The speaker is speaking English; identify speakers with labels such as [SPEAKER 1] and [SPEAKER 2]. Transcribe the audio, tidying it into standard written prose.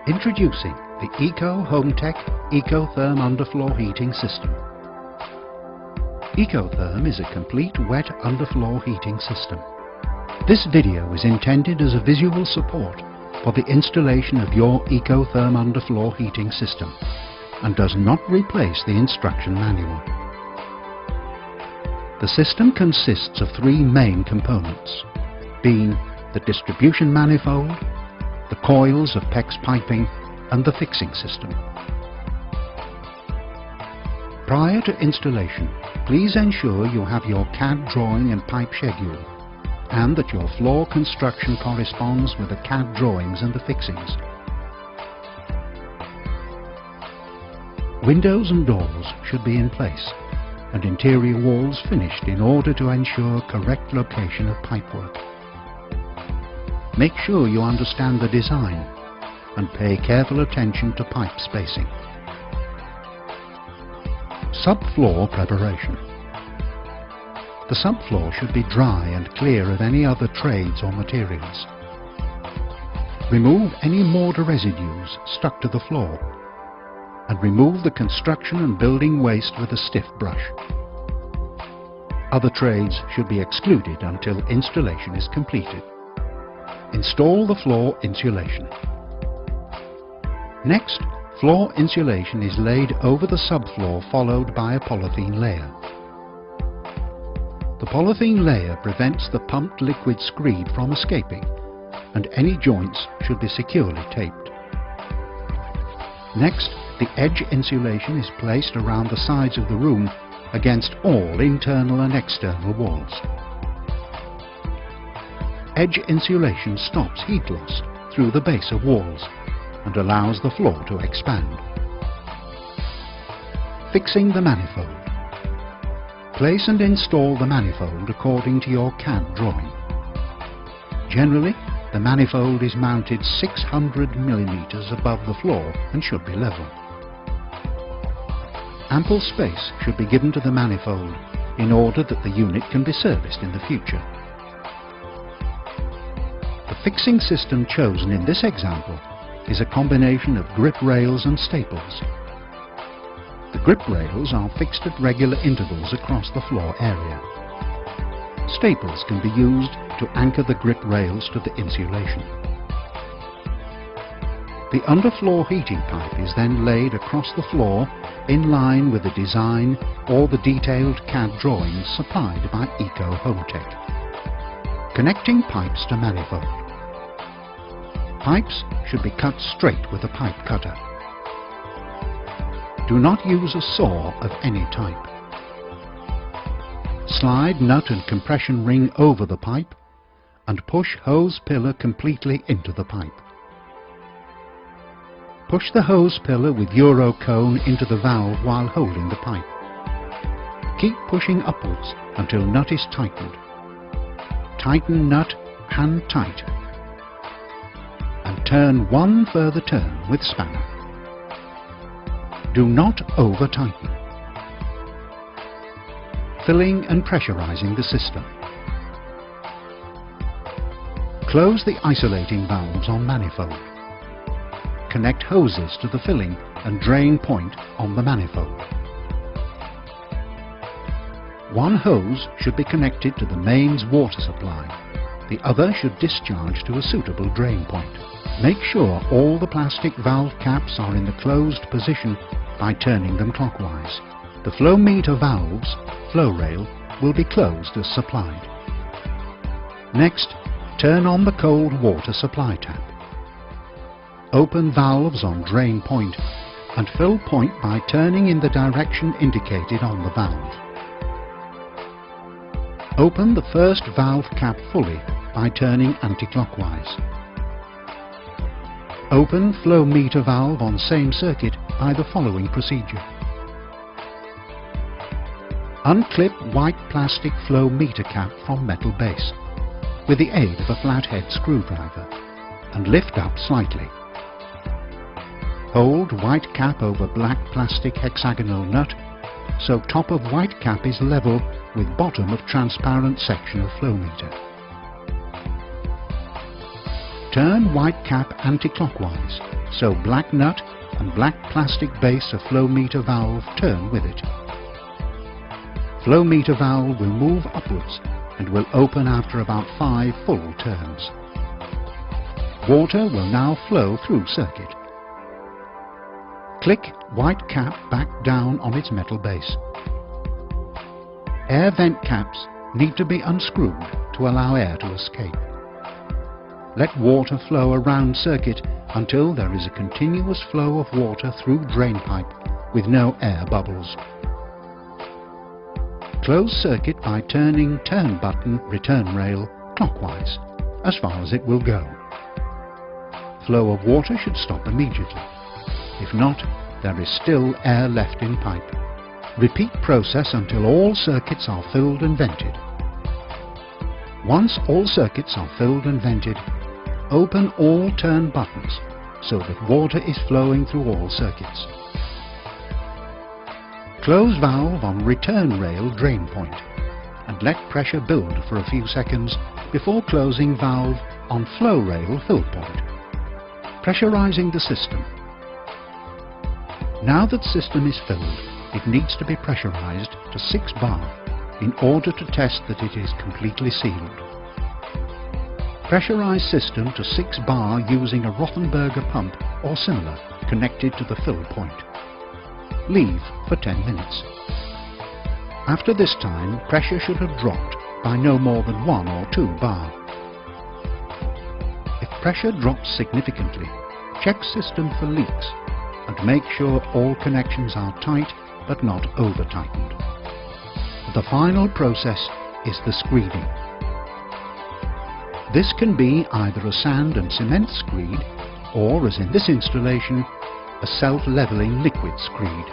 [SPEAKER 1] Introducing the Eco HomeTech Ecotherm Underfloor Heating System. Ecotherm is a complete wet underfloor heating system. This video is intended as a visual support for the installation of your Ecotherm underfloor heating system and does not replace the instruction manual. The system consists of three main components, being the distribution manifold, the coils of PEX piping and the fixing system. Prior to installation, please ensure you have your CAD drawing and pipe schedule and that your floor construction corresponds with the CAD drawings and the fixings. Windows and doors should be in place and interior walls finished in order to ensure correct location of pipework. Make sure you understand the design and pay careful attention to pipe spacing. Subfloor preparation. The subfloor should be dry and clear of any other trades or materials. Remove any mortar residues stuck to the floor and remove the construction and building waste with a stiff brush. Other trades should be excluded until installation is completed. Install the floor insulation. Next, floor insulation is laid over the subfloor followed by a polythene layer. The polythene layer prevents the pumped liquid screed from escaping and any joints should be securely taped. Next, the edge insulation is placed around the sides of the room against all internal and external walls. Edge insulation stops heat loss through the base of walls and allows the floor to expand. Fixing the manifold. Place and install the manifold according to your CAD drawing. Generally, the manifold is mounted 600 mm above the floor and should be level. Ample space should be given to the manifold in order that the unit can be serviced in the future. The fixing system chosen in this example is a combination of grip rails and staples. The grip rails are fixed at regular intervals across the floor area. Staples can be used to anchor the grip rails to the insulation. The underfloor heating pipe is then laid across the floor in line with the design or the detailed CAD drawings supplied by Eco HomeTech. Connecting pipes to manifold. Pipes should be cut straight with a pipe cutter. Do not use a saw of any type. Slide nut and compression ring over the pipe and push hose pillar completely into the pipe. Push the hose pillar with Euro cone into the valve while holding the pipe. Keep pushing upwards until nut is tightened. Tighten nut hand tight and turn one further turn with spanner. Do not over tighten. Filling and pressurizing the system. Close the isolating valves on manifold. Connect hoses to the filling and drain point on the manifold. One hose should be connected to the mains water supply. The other should discharge to a suitable drain point. Make sure all the plastic valve caps are in the closed position by turning them clockwise. The flow meter valves, flow rail, will be closed as supplied. Next, turn on the cold water supply tap. Open valves on drain point and fill point by turning in the direction indicated on the valve. Open the first valve cap fully by turning anti-clockwise. Open flow meter valve on same circuit by the following procedure. Unclip white plastic flow meter cap from metal base with the aid of a flathead screwdriver and lift up slightly. Hold white cap over black plastic hexagonal nut so top of white cap is level with bottom of transparent section of flow meter. Turn white cap anti-clockwise, so black nut and black plastic base of flow meter valve turn with it. Flow meter valve will move upwards and will open after about 5 full turns. Water will now flow through circuit. Click white cap back down on its metal base. Air vent caps need to be unscrewed to allow air to escape. Let water flow around circuit until there is a continuous flow of water through drain pipe with no air bubbles. Close circuit by turning turn button return rail clockwise as far as it will go. Flow of water should stop immediately. If not, there is still air left in pipe. Repeat process until all circuits are filled and vented. Once all circuits are filled and vented, open all turn buttons so that water is flowing through all circuits. Close valve on return rail drain point and let pressure build for a few seconds before closing valve on flow rail fill point. Pressurizing the system. Now that system is filled, it needs to be pressurized to 6 bar in order to test that it is completely sealed. Pressurize system to 6 bar using a Rothenberger pump or similar connected to the fill point. Leave for 10 minutes. After this time, pressure should have dropped by no more than 1 or 2 bar. If pressure drops significantly, check system for leaks and make sure all connections are tight but not over-tightened. The final process is the screeding. This can be either a sand and cement screed or, as in this installation, a self-leveling liquid screed.